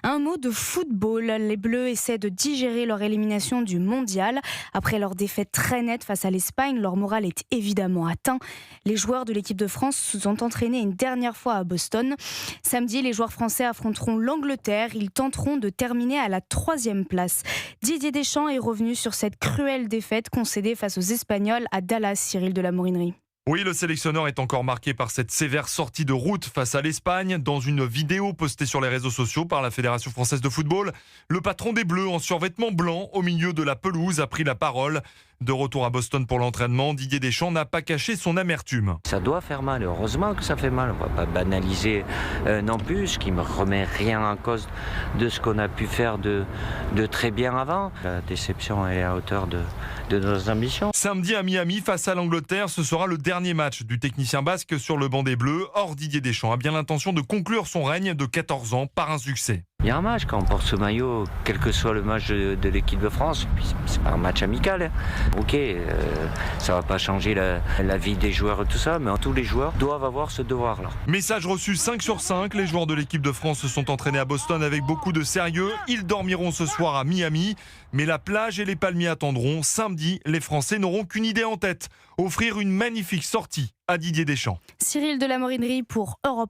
Un mot de football. Les Bleus essaient de digérer leur élimination du mondial. Après leur défaite très nette face à l'Espagne, leur moral est évidemment atteint. Les joueurs de l'équipe de France se sont entraînés une dernière fois à Boston. Samedi, les joueurs français affronteront l'Angleterre. Ils tenteront de terminer à la 3e place. Didier Deschamps est revenu sur cette cruelle défaite concédée face aux Espagnols à Dallas, Cyril de la Morinerie. Oui, le sélectionneur est encore marqué par cette sévère sortie de route face à l'Espagne. Dans une vidéo postée sur les réseaux sociaux par la Fédération française de football, le patron des Bleus en survêtement blanc au milieu de la pelouse a pris la parole. De retour à Boston pour l'entraînement, Didier Deschamps n'a pas caché son amertume. Ça doit faire mal, heureusement que ça fait mal. On ne va pas banaliser non plus, ce qui ne me remet rien en cause de ce qu'on a pu faire de très bien avant. La déception est à hauteur de nos ambitions. Samedi à Miami, face à l'Angleterre, ce sera le dernier match du technicien basque sur le banc des Bleus. Or, Didier Deschamps a bien l'intention de conclure son règne de 14 ans par un succès. Il y a un match quand on porte ce maillot, quel que soit le match de l'équipe de France, puis c'est pas un match amical. Ok, ça va pas changer la vie des joueurs et tout ça, mais tous les joueurs doivent avoir ce devoir-là. Message reçu 5 sur 5. Les joueurs de l'équipe de France se sont entraînés à Boston avec beaucoup de sérieux. Ils dormiront ce soir à Miami. Mais la plage et les palmiers attendront. Samedi, les Français n'auront qu'une idée en tête. Offrir une magnifique sortie à Didier Deschamps. Cyril de la Morinerie pour Europe.